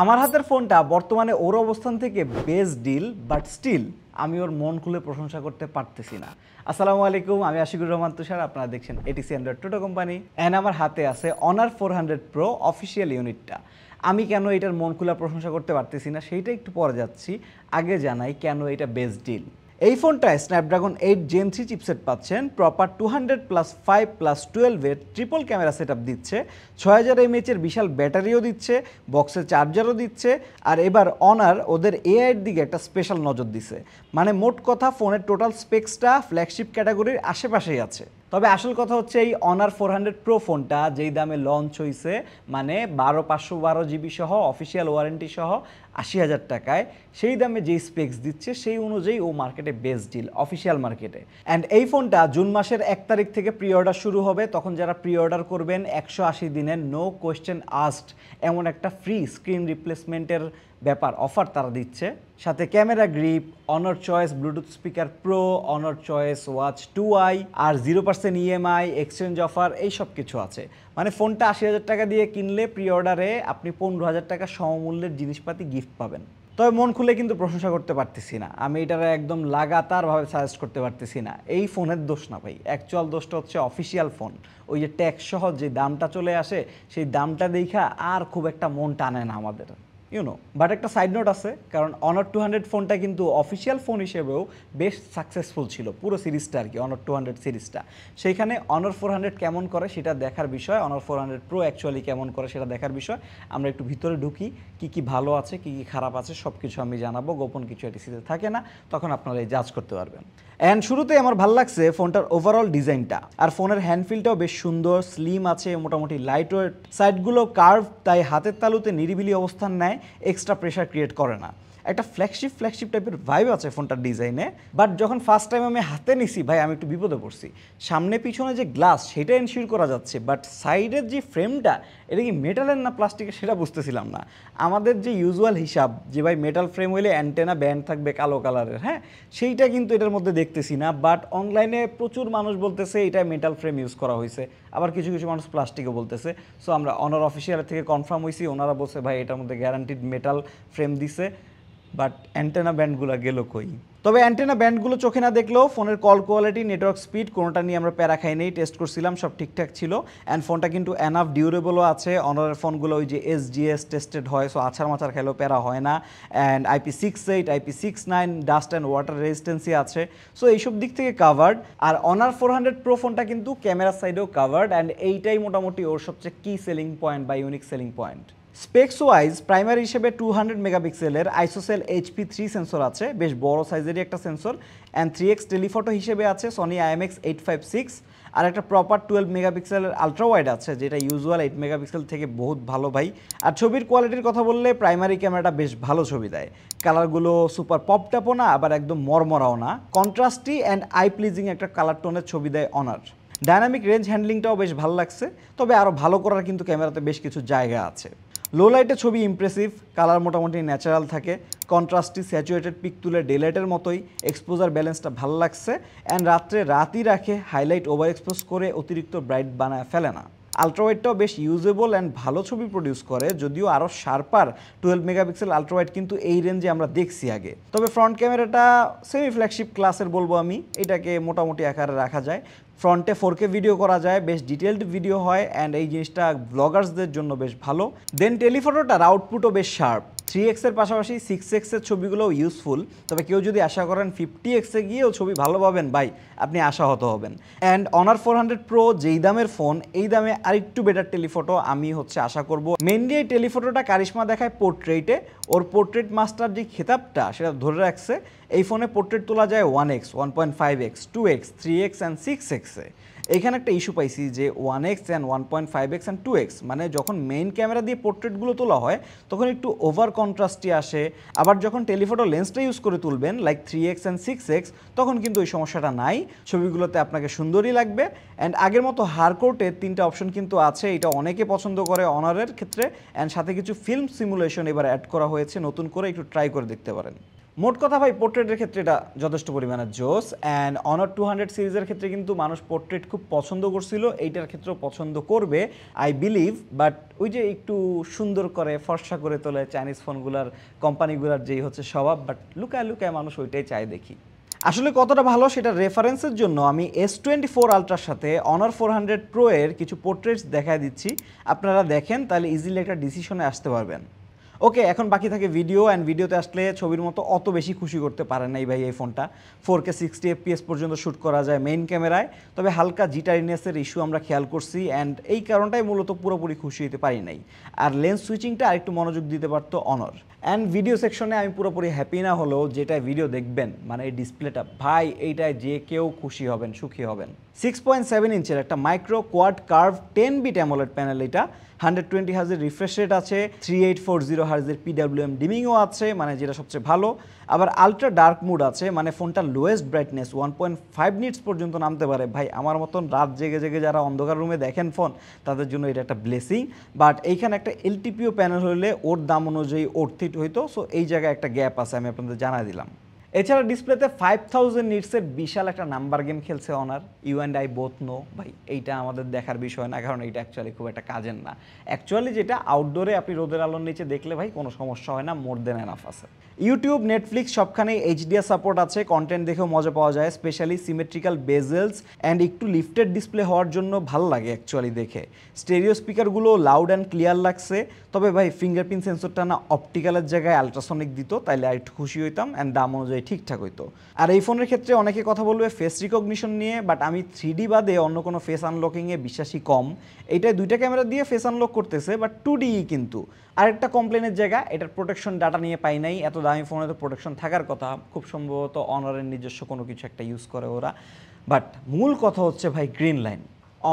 আমার হাতের ফোনটা বর্তমানে ওর অবস্থান থেকে বেস্ট ডিল, বাট স্টিল আমি ওর মন খুলে প্রশংসা করতে পারতেছি না। আসসালামু আলাইকুম, আমি আশিকুর রহমান তুষার, আপনারা দেখছেন ATC Android toto company. And আমার হাতে আছে অনার 400 প্রো অফিসিয়াল ইউনিটটা। আমি কেন এটার মন খুলে প্রশংসা করতে পারতেছি না সেইটা একটু পরে যাচ্ছি, আগে জানাই কেন এটা বেস্ট ডিল। এই ফোনটায় স্ন্যাপড্রাগন 8 Gen 3 চিপসেট পাচ্ছেন, প্রপার 200+5+12 এর ট্রিপল ক্যামেরা সেটআপ দিচ্ছে, 6000 mAh এর বিশাল ব্যাটারিও দিচ্ছে, বক্সের চার্জারও দিচ্ছে, আর এবার অনার ওদের এআইয়ের দিকে একটা স্পেশাল নজর দিছে। মানে মোট কথা ফোনের টোটাল স্পেক্সটা ফ্ল্যাগশিপ ক্যাটাগরির আশেপাশেই আছে। তবে আসল কথা হচ্ছে এই অনার 400 প্রো ফোনটা যেই দামে লঞ্চ হয়েছে, মানে 12512 GB সহ অফিসিয়াল ওয়ারেন্টি সহ 80,000 টাকায়, সেই দামে যেই স্পেক্স দিচ্ছে সেই অনুযায়ী ও মার্কেটে বেস্ট ডিল অফিসিয়াল মার্কেটে। অ্যান্ড এই ফোনটা জুন মাসের 1 তারিখ থেকে প্রি অর্ডার শুরু হবে। তখন যারা প্রি অর্ডার করবেন 180 দিনের নো কোয়েশ্চেন আস্কড এমন একটা ফ্রি স্ক্রিন রিপ্লেসমেন্টের ব্যাপার অফার তারা দিচ্ছে। সাথে camera grip, Honor choice Bluetooth speaker pro, Honor choice watch 2i, আর 0% EMI, এক্সচেঞ্জ অফার, এই সব কিছু আছে। মানে ফোনটা 80,000 টাকা দিয়ে কিনলে প্রি অর্ডারে আপনি 15,000 টাকা সমমূল্যের জিনিসপাতি গিফট পাবেন। তবে মন খুলে কিন্তু প্রশংসা করতে পারতেছি না, আমি এটার একদম লাগাতারভাবে সাজেস্ট করতে পারতেছি না। এই ফোনের দোষ না ভাই, অ্যাকচুয়াল দোষটা হচ্ছে অফিসিয়াল ফোন। ওই যে ট্যাক্স সহ যে দামটা চলে আসে, সেই দামটা দেখা আর খুব একটা মন টানে না আমাদের, ইউনো। বাট একটা সাইড নোট আছে, কারণ অনার 200 ফোনটা কিন্তু অফিসিয়াল ফোন হিসেবেও বেশ সাকসেসফুল ছিল, পুরো সিরিজটা আর কি, অনার 200 সিরিজটা। সেইখানে অনার 400 কেমন করে সেটা দেখার বিষয়, অনার 400 প্রো অ্যাকচুয়ালি কেমন করে সেটা দেখার বিষয়। আমরা একটু ভিতরে ঢুকি, কি কি ভালো আছে কি কি খারাপ আছে সব কিছু আমি জানাবো, গোপন কিছু এটিসিতে থাকে না, তখন আপনারা এই জাজ করতে পারবেন। অ্যান্ড শুরুতেই আমার ভালো লাগছে ফোনটার ওভারঅল ডিজাইনটা, আর ফোনের হ্যান্ডফিলটাও বেশ সুন্দর, স্লিম আছে, মোটামুটি লাইট ওয়েট, সাইডগুলো কার্ভ, তাই হাতের তালুতে নিরিবিলি অবস্থান নেয়, এক্সট্রা প্রেশার ক্রিয়েট করে না। একটা ফ্ল্যাগশিপ টাইপের ভাইব আছে ফোনটার ডিজাইনে। বাট যখন ফার্স্ট টাইম আমি হাতে নিছি ভাই, আমি একটু বিপদে পড়ছি। সামনে পিছনে যে গ্লাস সেটা এনশিওর করা যাচ্ছে, বাট সাইডের যে ফ্রেমটা, এটা কি মেটালের না প্লাস্টিকের সেটা বুঝতেছিলাম না। আমাদের যে ইউজুয়াল হিসাব যে ভাই মেটাল ফ্রেম হইলে অ্যান্টেনা ব্যান্ড থাকবে কালো কালারের, হ্যাঁ, সেইটা কিন্তু এটার মধ্যে দেখতেছি না। বাট অনলাইনে প্রচুর মানুষ বলতেছে এটা মেটাল ফ্রেম ইউজ করা হয়েছে, আবার কিছু কিছু মানুষ প্লাস্টিকও বলতেছে। সো আমরা অনার অফিসিয়ালের থেকে কনফার্ম হয়েছি, ওনারা বলছে ভাই এটার মধ্যে গ্যারান্টিড মেটাল ফ্রেম দিছে। বাট অ্যান্টেনা ব্যান্ডগুলো গেল কই? তবে অ্যান্টেনা ব্যান্ডগুলো চোখে না দেখলেও ফোনের কল কোয়ালিটি, নেটওয়ার্ক স্পিড কোনোটা নিয়ে আমরা প্যারা খাই নেই, টেস্ট করছিলাম, সব ঠিকঠাক ছিল। অ্যান্ড ফোনটা কিন্তু এনাফ ডিউরেবলও আছে। অনারের ফোনগুলো ওই যে SGS টেস্টেড হয়, সো আছাড় মাছার খাইলেও প্যারা হয় না। And IP68, IP69 dust and water resistance আছে, সো এইসব দিক থেকে কাভার্ড। আর অনার 400 প্রো ফোনটা কিন্তু ক্যামেরা সাইডেও কাভার্ড, অ্যান্ড এইটাই মোটামুটি ওর সবচেয়ে কি সেলিং পয়েন্ট বা unique selling point. Specs wise primary হিসেবে 200 মেগাপিক্সেলের আইসোসেল HP3 সেন্সর আছে, বেশ বড় সাইজেরই একটা সেন্সর। অ্যান্ড 3x টেলিফটো হিসেবে আছে সনি IMX856, আর একটা প্রপার 12 মেগাপিক্সেলের আলট্রা ওয়াইড আছে, যেটা ইউজুয়াল 8 মেগাপিক্সেল থেকে বহুত ভালো ভাই। আর ছবির কোয়ালিটির কথা বললে প্রাইমারি ক্যামেরাটা বেশ ভালো ছবি দেয়, কালারগুলো সুপার পপটাপও না, আবার একদম মরমরাও না, কন্ট্রাস্টি অ্যান্ড আই প্লিজিং একটা কালার টোনের ছবি দেয় অনার। ডায়নামিক রেঞ্জ হ্যান্ডলিংটাও বেশ ভালো লাগছে, তবে আরও ভালো করার কিন্তু ক্যামেরাতে বেশ কিছু জায়গা আছে। লো লাইটে ছবি ইমপ্রেসিভ, কালার মোটামুটি ন্যাচারাল থাকে, কন্ট্রাস্টি স্যাচুরেটেড পিক তুলে ডেলাইটের মতোই, এক্সপোজার ব্যালেন্সটা ভালো লাগছে। অ্যান্ড রাত্রে রাতই রাখে, হাইলাইট ওভার এক্সপোজ করে অতিরিক্ত ব্রাইট বানায় ফেলে না। আলট্রাওয়াইডটাও বেশ ইউজেবল অ্যান্ড ভালো ছবি প্রডিউস করে, যদিও আরও শার্পার 12 মেগাপিক্সেল আলট্রাওয়াইড কিন্তু এই রেঞ্জে আমরা দেখছি আগে। তবে ফ্রন্ট ক্যামেরাটা সেমি ফ্ল্যাগশিপ ক্লাসের বলবো আমি, এটাকে মোটামুটি আকারে রাখা যায়। ফ্রন্টে 4K ভিডিও করা যায়, বেশ ডিটেলড ভিডিও হয়, অ্যান্ড এই জিনিসটা ব্লগার্সদের জন্য বেশ ভালো। দেন টেলিফটোটার আউটপুটও বেশ শার্প, 3x এর পাশাপাশি 6x এর ছবিগুলোও ইউজফুল। তবে কেউ যদি আশা করেন 50x এ গিয়েও ছবি ভালো পাবেন, ভাই আপনি আশাহত হবেন। অ্যান্ড অনার 400 প্রো যেই দামের ফোন, এই দামে আরেকটু বেটার টেলিফটো আমি আশা করব। মেনলি এই টেলিফটোটা কারিশমা দেখায় পোর্ট্রেটে, ওর পোর্ট্রেট মাস্টার যে খেতাবটা সেটা ধরে রাখছে। এই ফোনে পোর্ট্রেট তোলা যায় 1x, 1.5x, 2x, 3x and 6x এ। এইখানে একটা ইস্যু পাইছি যে 1x and 1.5x and 2x, মানে যখন মেইন ক্যামেরা দিয়ে পোর্ট্রেটগুলো তোলা হয় তখন একটু ওভার কন্ট্রাস্টি আসে, আবার যখন টেলিফটো লেন্সটা ইউজ করে তুলবেন লাইক 3x অ্যান্ড 6x, তখন কিন্তু ওই সমস্যাটা নাই, ছবিগুলোতে আপনাকে সুন্দরই লাগবে। অ্যান্ড আগের মতো হারকোর্টের 3টা অপশন কিন্তু আছে, এটা অনেকে পছন্দ করে অনারের ক্ষেত্রে। অ্যান্ড সাথে কিছু ফিল্ম সিমুলেশন এবার অ্যাড করা হয়েছে নতুন করে, একটু ট্রাই করে দেখতে পারেন। মোট কথা ভাই পোর্ট্রেটের ক্ষেত্রে এটা যথেষ্ট পরিমাণে জোস। অ্যান্ড অনার 200 সিরিজের ক্ষেত্রে কিন্তু মানুষ পোর্ট্রেট খুব পছন্দ করছিল, এইটার ক্ষেত্রেও পছন্দ করবে আই বিলিভ। বাট ওই যে একটু সুন্দর করে ফর্সা করে তোলে চাইনিজ ফোনগুলার কোম্পানিগুলার যেই হচ্ছে স্বভাব, বাট লুকায় লুকায় মানুষ ওইটাই চায় দেখি। আসলে কতটা ভালো সেটা রেফারেন্সের জন্য আমি S24 আলট্রার সাথে অনার 400 প্রো এর কিছু পোর্ট্রেটস দেখায় দিচ্ছি, আপনারা দেখেন তাহলে ইজিলি একটা ডিসিশনে আসতে পারবেন। ওকে, এখন বাকি থাকে ভিডিও। অ্যান্ড ভিডিওতে আসলে ছবির মতো অত বেশি খুশি করতে পারেন নাই ভাই এই ফোনটা। 4K 60 FPS পর্যন্ত শ্যুট করা যায় মেইন ক্যামেরায়, তবে হালকা জিটারিনেসের ইস্যু আমরা খেয়াল করছি, অ্যান্ড এই কারণটাই মূলত পুরোপুরি খুশি হতে পারি নাই। আর লেন্স সুইচিংটা আরেকটু মনোযোগ দিতে পারতো অনর। অ্যান্ড ভিডিও সেকশনে আমি পুরোপুরি হ্যাপি না হলেও যেটাই ভিডিও দেখবেন মানে এই ডিসপ্লেটা ভাই এইটায় যে কেউ খুশি হবেন, সুখী হবেন। 6.7 ইঞ্চের একটা micro quad curve 10 bit AMOLED panel, এটা 120 হার্জের রিফ্রেশ রেট আছে, 3840 হার্জের PWM ডিমিংও আছে, মানে যেটা সবচেয়ে ভালো। আবার আলট্রা ডার্ক মুড আছে, মানে ফোনটা লোয়েস্ট ব্রাইটনেস 1.5 নিটস পর্যন্ত নামতে পারে। ভাই আমার মতন রাত জেগে জেগে যারা অন্ধকার রুমে দেখেন ফোন, তাদের জন্য এটা একটা ব্লেসিং। বাট এইখানে একটা LTPO প্যানেল হলে ওর দাম অনুযায়ী ওর থিট হইতো, সো এই জায়গায় একটা গ্যাপ আছে, আমি আপনাদের জানাই দিলাম। এছাড়া ডিসপ্লেতে 5000 নিটসের বিশাল একটা নাম্বার গেম খেলছে Honor, you and I both know ভাই এইটা আমাদের দেখার বিষয় না, কারণ এইটা অ্যাকচুয়ালি খুব একটা কাজের না। অ্যাকচুয়ালি যেটা আউটডোরে আপনি রোদের আলোর নিচে দেখলে ভাই কোনো সমস্যা হয় না, মোর দেন এনাফ আছে। ইউটিউব, নেটফ্লিক্স সবখানেই HDR সাপোর্ট আছে, কন্টেন্ট দেখেও মজা পাওয়া যায়, স্পেশালি সিমেট্রিক্যাল বেজেলস অ্যান্ড একটু লিফটেড ডিসপ্লে হওয়ার জন্য ভালো লাগে অ্যাকচুয়ালি দেখে। স্টেরিও স্পিকারগুলো লাউড অ্যান্ড ক্লিয়ার লাগছে, তবে ভাই ফিঙ্গারপ্রিন্ট সেন্সরটা না অপটিক্যালের জায়গায় আলট্রাসনিক দিত, তাইলে আর একটু খুশি হইতাম, অ্যান্ড দাম অনুযায়ী ঠিকঠাক হইতো। আর এই ফোনের ক্ষেত্রে অনেকে কথা বলবে ফেস রিকগনিশন নিয়ে, বাট আমি 3D বাদে অন্য কোনো ফেস আনলকিংয়ে বিশ্বাসী কম। এইটাই দুইটা ক্যামেরা দিয়ে ফেস আনলক করতেছে, বাট 2D কিন্তু। আরেকটা কমপ্লেনের জায়গা, এটার প্রোটেকশন ডাটা নিয়ে পাই নাই। এত দামি ফোনে তো প্রোটেকশন থাকার কথা, খুব সম্ভবত অনারের নিজস্ব কোনো কিছু একটা ইউজ করে ওরা। বাট মূল কথা হচ্ছে ভাই গ্রিন লাইন।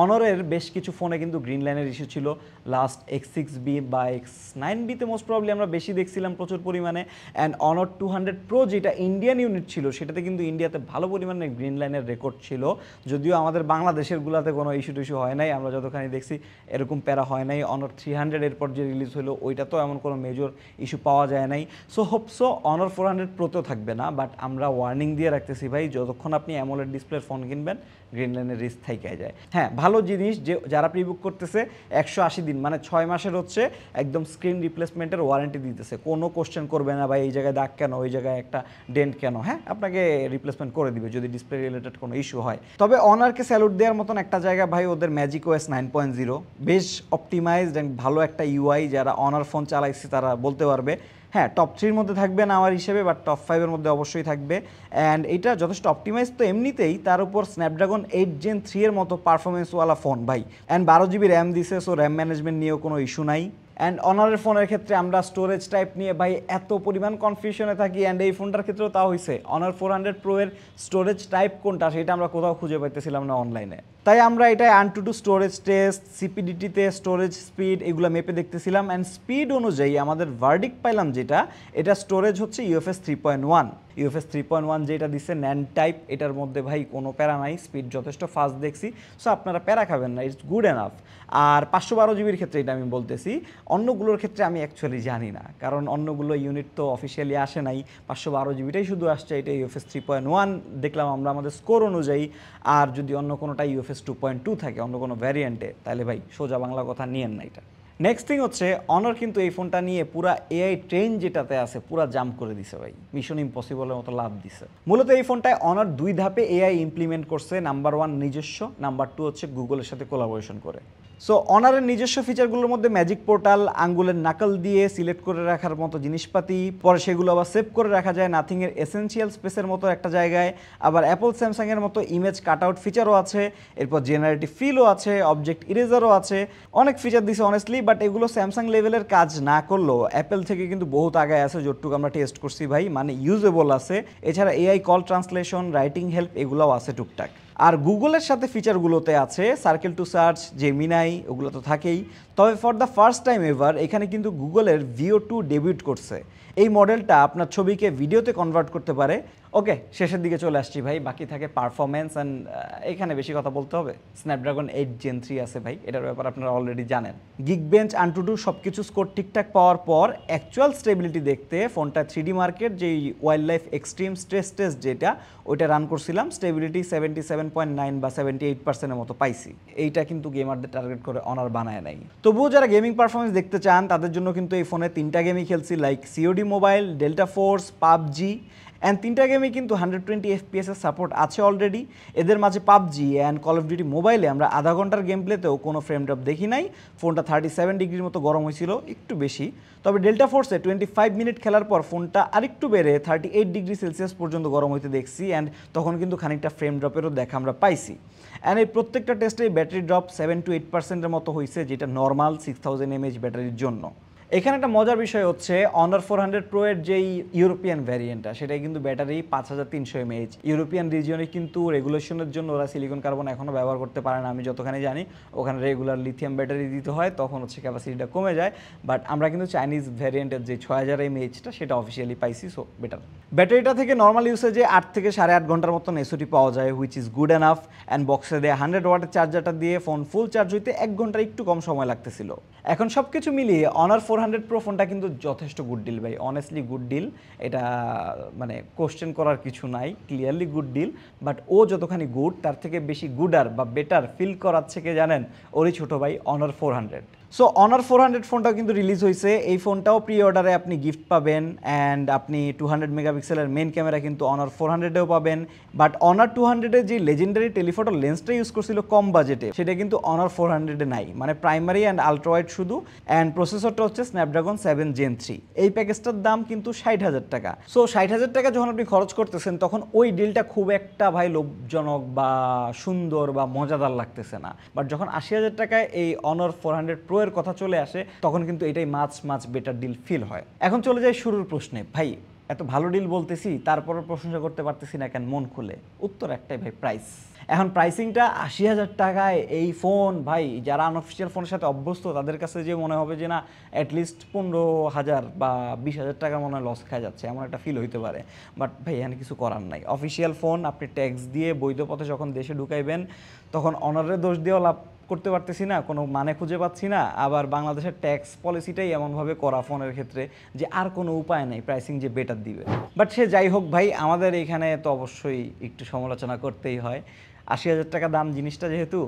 অনরের বেশ কিছু ফোনে কিন্তু গ্রিন লাইনের ইস্যু ছিল, লাস্ট X6B বা X9Bতে মোস্ট প্রবলি আমরা বেশি দেখছিলাম প্রচুর পরিমাণে। অ্যান্ড অনর 200 প্রো যেটা ইন্ডিয়ান ইউনিট ছিল, সেটাতে কিন্তু ইন্ডিয়াতে ভালো পরিমাণে গ্রিন লাইনের রেকর্ড ছিল, যদিও আমাদের বাংলাদেশের গুলাতে কোনো ইস্যু টিস্যু হয় নাই, আমরা যতখানি দেখছি এরকম প্যারা হয় নাই। অনর 300 এরপর যে রিলিজ হলো ওইটা তো এমন কোনো মেজর ইস্যু পাওয়া যায় নাই। সো হোপসো অনর 400 প্রোতেও থাকবে না, বাট আমরা ওয়ার্নিং দিয়ে রাখতেছি ভাই, যতক্ষণ আপনি অ্যামোলেড ডিসপ্লের ফোন কিনবেন গ্রিন লাইনের রিস্ক থাইকা যায়। হ্যাঁ, ভালো জিনিস যে যারা প্রিবুক করতেছে 180 দিন মানে 6 মাসের হচ্ছে একদম স্ক্রিন রিপ্লেসমেন্টের ওয়ারেন্টি দিতেছে, কোনো কোশ্চেন করবে না ভাই এই জায়গায় দাগ কেন, ওই জায়গায় একটা ডেন্ট কেন, হ্যাঁ আপনাকে রিপ্লেসমেন্ট করে দিবে যদি ডিসপ্লে রিলেটেড কোনো ইস্যু হয়। তবে অনারকে স্যালুট দেওয়ার মতন একটা জায়গা ভাই, ওদের ম্যাজিক OS 9.0 বেশ অপটিমাইজড অ্যান্ড ভালো একটা UI, যারা অনার ফোন চালাইছে তারা বলতে পারবে। হ্যাঁ, টপ 3-র মধ্যে থাকবে না আমার হিসেবে, বাট টপ 5-এর মধ্যে অবশ্যই থাকবে। অ্যান্ড এটা যথেষ্ট অপটিমাইজ তো এমনিতেই, তার উপর স্ন্যাপড্রাগন 8 Gen 3 এর মতো পারফরমেন্সওয়ালা ফোন ভাই। অ্যান্ড 12GB র্যাম দিছে, সো র্যাম ম্যানেজমেন্ট নিয়েও কোনো ইস্যু নাই। অ্যান্ড অনারের ফোনের ক্ষেত্রে আমরা স্টোরেজ টাইপ নিয়ে ভাই এত পরিমাণ কনফিউশনে থাকি, অ্যান্ড এই ফোনটার ক্ষেত্রেও তা হয়েছে। অনার 400 প্রো এর স্টোরেজ টাইপ কোনটা সেটা আমরা কোথাও খুঁজে পাইতেছিলাম না অনলাইনে, তাই আমরা এটা AnTuTu স্টোরেজ টেস্ট, CPDT-তে স্টোরেজ স্পিড এগুলো মেপে দেখতেছিলাম। অ্যান্ড স্পিড অনুযায়ী আমাদের ভার্ডিক্ট পাইলাম যেটা, এটা স্টোরেজ হচ্ছে UFS 3.1। UFS 3.1 যেটা দিচ্ছে ন্যান্ড টাইপ, এটার মধ্যে ভাই কোনো প্যারা নাই, স্পিড যথেষ্ট ফাস্ট দেখছি, সো আপনারা প্যারা খাবেন না, ইটস গুড এনাফ। আর 512GBর ক্ষেত্রে এটা আমি বলতেছি, অন্যগুলোর ক্ষেত্রে আমি অ্যাকচুয়ালি জানি না, কারণ অন্যগুলো ইউনিট তো অফিসিয়ালি আসে নাই, 512GBটাই শুধু আসছে। এটা UFS 3.1 দেখলাম আমরা আমাদের স্কোর অনুযায়ী। আর যদি অন্য কোনোটা UFS 2.2 থাকে অন্য কোনো ভ্যারিয়েন্টে, তাহলে ভাই সোজা বাংলা কথা নিয়েন না এটা। নেক্সট থিং হচ্ছে অনর কিন্তু এই ফোনটা নিয়ে পুরা AI ট্রেন যেটাতে আছে পুরা জাম্প করে দিছে ভাই, মিশন ইম্পসিবলের মতো লাভ দিছে। মূলত এই ফোনটায় অনর 2 ধাপে AI ইমপ্লিমেন্ট করছে, নাম্বার 1 নিজস্ব, নাম্বার 2 হচ্ছে গুগলের সাথে কোলাবোরেশন করে। সো অনারের নিজস্ব ফিচারগুলোর মধ্যে ম্যাজিক পোর্টাল, আঙ্গুলের নাকল দিয়ে সিলেক্ট করে রাখার মতো জিনিসপাতি, পরে সেগুলো আবার সেভ করে রাখা যায় নাথিংয়ের এসেনশিয়াল স্পেসের মতো একটা জায়গায়। আবার অ্যাপল স্যামসাংয়ের মতো ইমেজ কাট আউট ফিচারও আছে, এরপর জেনারেটিভ ফিলও আছে, অবজেক্ট ইরেজারও আছে, অনেক ফিচার দিছে অনেস্টলি। বাট এগুলো স্যামসাং লেভেলের কাজ না করলেও অ্যাপেল থেকে কিন্তু বহুত আগায় আছে, যতটুকু আমরা টেস্ট করছি ভাই, মানে ইউজেবল আছে। এছাড়া AI call translation, writing help এগুলোও আছে টুকটাক। আর গুগলের সাথে ফিচারগুলোতে আছে সার্কেল টু সার্চ, জেমিনাই, ওগুলো তো থাকেই। তবে for the first time ever এখানে কিন্তু গুগলের VO2 ডেবিউট করছে। এই মডেলটা আপনার ছবিকে ভিডিওতে কনভার্ট করতে পারে। ওকে, শেষের দিকে চলে আসছি ভাই, বাকি থাকে পারফরমেন্স অ্যান্ড এখানে বেশি কথা বলতে হবে। স্ন্যাপড্রাগন 8 Gen 3 আছে ভাই, এটার ব্যাপারে আপনারা অলরেডি জানেন। গিগবেঞ্চ আনটুডু সব কিছু স্কোর ঠিকঠাক পাওয়ার পর অ্যাকচুয়াল স্টেবিলিটি দেখতে ফোনটা 3D মার্কেট যেই wild life extreme stress test যেটা ওইটা রান করছিলাম, স্টেবিলিটি 77.9 বা 78%-এর মতো পাইছি। এইটা কিন্তু গেমারদের টার্গেট করে অনার বানায় নাই। তবুও যারা গেমিং পারফরমেন্স দেখতে চান তাদের জন্য কিন্তু এই ফোনে 3টা গেমই খেলছি, like COD mobile, delta force, PUBG and 3টা গেমই কিন্তু 120 FPS এর সাপোর্ট আছে অলরেডি। এদের মাঝে PUBG and call of duty মোবাইলে আমরা আধা ঘন্টার গেম প্লেতেও কোনো ফ্রেম ড্রপ দেখি নাই। ফোনটা 37 ডিগ্রির মতো গরম হয়েছিল, একটু বেশি। তবে ডেল্টা ফোর্সে 25 মিনিট খেলার পর ফোনটা আরেকটু বেড়ে 38 ডিগ্রি সেলসিয়াস পর্যন্ত গরম হইতে দেখছি, অ্যান্ড তখন কিন্তু খানিকটা ফ্রেম ড্রপেরও দেখা আমরা পাইছি। অ্যান্ড এই প্রত্যেকটা টেস্টে ব্যাটারি ড্রপ 7 to 8%-এর মতো হয়েছে, যেটা নর্মাল 6000 mAh ব্যাটারির জন্য। এখানে একটা মজার বিষয় হচ্ছে অনার 400 Pro এর যেই ইউরোপিয়ান ভ্যারিয়েন্টটা, সেটাই কিন্তু ব্যাটারি 5300 mAh। ইউরোপিয়ান রিজিয়নে কিন্তু রেগুলেশনের জন্য ওরা সিলিকন কার্বন এখনও ব্যবহার করতে পারে না, আমি যতখানি জানি। ওখানে রেগুলার লিথিয়াম ব্যাটারি দিতে হয়, তখন হচ্ছে ক্যাপাসিটিটা কমে যায়। বাট আমরা কিন্তু চাইনিজ ভ্যারিয়েন্টের যে 6000 mAhটা সেটা অফিসিয়ালি পাইছি, সো বেটার। ব্যাটারিটা থেকে নর্মাল ইউসেজে 8 থেকে 8.5 ঘন্টার মতন এসওটি পাওয়া যায়, which is good enough. And বক্সে দেওয়া 100 ওয়াটের চার্জারটা দিয়ে ফোন ফুল চার্জ হইতে 1 ঘন্টার একটু কম সময় লাগতেছিল। এখন সব কিছু মিলিয়ে অনার 400 Pro ফোনটা কিন্তু যথেষ্ট গুড ডিল ভাই, অনেস্টলি গুড ডিল। এটা মানে কোশ্চেন করার কিছু নাই, ক্লিয়ারলি গুড ডিল। বাট ও যতখানি গুড তার থেকে বেশি গুডার বা বেটার ফিল করাচ্ছে কে জানেন? ওরই ছোটো ভাই অনার 400। সো অনার 400 ফোনটাও কিন্তু রিলিজ হয়েছে। এই ফোনটাও প্রি অর্ডারে আপনি গিফট পাবেন, অ্যান্ড আপনি 200 মেগাপিক্সেলের মেন ক্যামেরা কিন্তু অনার 400-এও পাবেন। বাট অনার 200-এ যে লেজেন্ডারি টেলিফটো লেন্সটা ইউজ করছিল কম বাজেটে, সেটা কিন্তু অনার 400-এ নাই, মানে প্রাইমারি অ্যান্ড আলট্রাওয়াইড শুধু। অ্যান্ড প্রসেসরটা হচ্ছে স্ন্যাপড্রাগন 7 Gen 3। এই প্যাকেজটার দাম কিন্তু 60,000 টাকা। সো 60,000 টাকা যখন আপনি খরচ করতেছেন তখন ওই ডিলটা খুব একটা ভাই লোভজনক বা সুন্দর বা মজাদার লাগতেছে না। বাট যখন 80,000 টাকায় এই অনার 400 Pro এর কথা চলে আসে, তখন কিন্তু এটাই মাছ বেটার ডিল ফিল হয়। এখন চলে যাই শুরুর প্রশ্নে, ভাই এত ভালো ডিল বলতেছি তারপরও প্রশংসা করতে পারতেছি না কেন মন খুলে? উত্তর একটাই ভাই, প্রাইস। এখন প্রাইসিংটা 80,000 টাকায় এই ফোন, ভাই যারা আনঅফিসিয়াল ফোনের সাথে অভ্যস্ত তাদের কাছে যে মনে হবে যে না অ্যাটলিস্ট 15,000 বা 20,000 টাকা মনে হয় লস খাওয়া যাচ্ছে, এমন একটা ফিল হইতে পারে। বাট ভাই এখানে কিছু করার নাই, অফিসিয়াল ফোন আপনি ট্যাক্স দিয়ে বৈধ পথে যখন দেশে ঢুকাইবেন তখন অনারের দোষ দিয়েও লাভ করতে পারতেছি না, কোনো মানে খুঁজে পাচ্ছি না। আবার বাংলাদেশের ট্যাক্স পলিসিটাই এমনভাবে করা ফোনের ক্ষেত্রে যে আর কোনো উপায় নেই প্রাইসিং যে বেটার দিবে। বাট সে যাই হোক ভাই, আমাদের এখানে তো অবশ্যই একটু সমালোচনা করতেই হয়। 80,000 টাকা দাম জিনিসটা যেহেতু,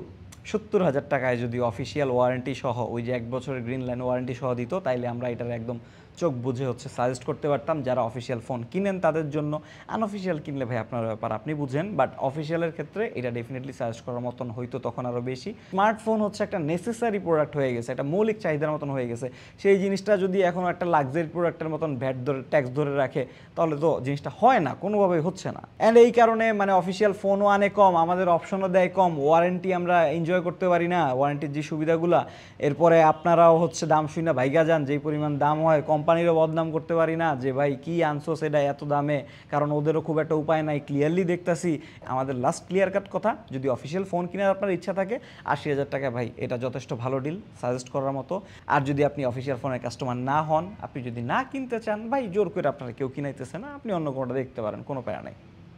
70,000 টাকায় যদি অফিসিয়াল ওয়ারেন্টি সহ ওই যে 1 বছরের গ্রিন লাইন ওয়ারেন্টি সহ দিত, তাইলে আমরা এটার একদম চোখ বুঝে হচ্ছে সাজেস্ট করতে পারতাম। যারা অফিসিয়াল ফোন কিনেন তাদের জন্য, আনঅফিসিয়াল কিনলে ভাই আপনার ব্যাপার, আপনি বুঝেন। বাট অফিসিয়ালের ক্ষেত্রে এটা ডেফিনেটলি সাজেস্ট করার মতন হয়তো তখন আরও বেশি। স্মার্টফোন হচ্ছে একটা নেসেসারি প্রোডাক্ট হয়ে গেছে, একটা মৌলিক চাহিদার মতন হয়ে গেছে। সেই জিনিসটা যদি এখন একটা লাক্সারি প্রোডাক্টের মতন ভ্যাট ধরে ট্যাক্স ধরে রাখে, তাহলে তো জিনিসটা হয় না, কোনোভাবেই হচ্ছে না। অ্যান্ড এই কারণে মানে অফিসিয়াল ফোনও আনে কম, আমাদের অপশনও দেয় কম, ওয়ারেন্টি আমরা এনজয় করতে পারি না, ওয়ারেন্টির যে সুবিধাগুলো। এরপরে আপনারাও হচ্ছে দাম শুনে না ভাইগা যান, যেই পরিমাণ দাম হয় কোম্পানিরও বদনাম করতে পারি না যে ভাই কি আনছো সেটা এত দামে, কারণ ওদেরও খুব একটা উপায় নাই। ক্লিয়ারলি দেখতেছি আমাদের লাস্ট ক্লিয়ার কাট কথা, যদি অফিসিয়াল ফোন কেনার আপনার ইচ্ছা থাকে 80,000 টাকা ভাই এটা যথেষ্ট ভালো ডিল, সাজেস্ট করার মতো। আর যদি আপনি অফিসিয়াল ফোনের কাস্টমার না হন, আপনি যদি না কিনতে চান, ভাই জোর করে আপনারা কেউ কিনাইতেছে না, আপনি অন্য কোনোটা দেখতে পারেন, কোনো প্যারা নেই।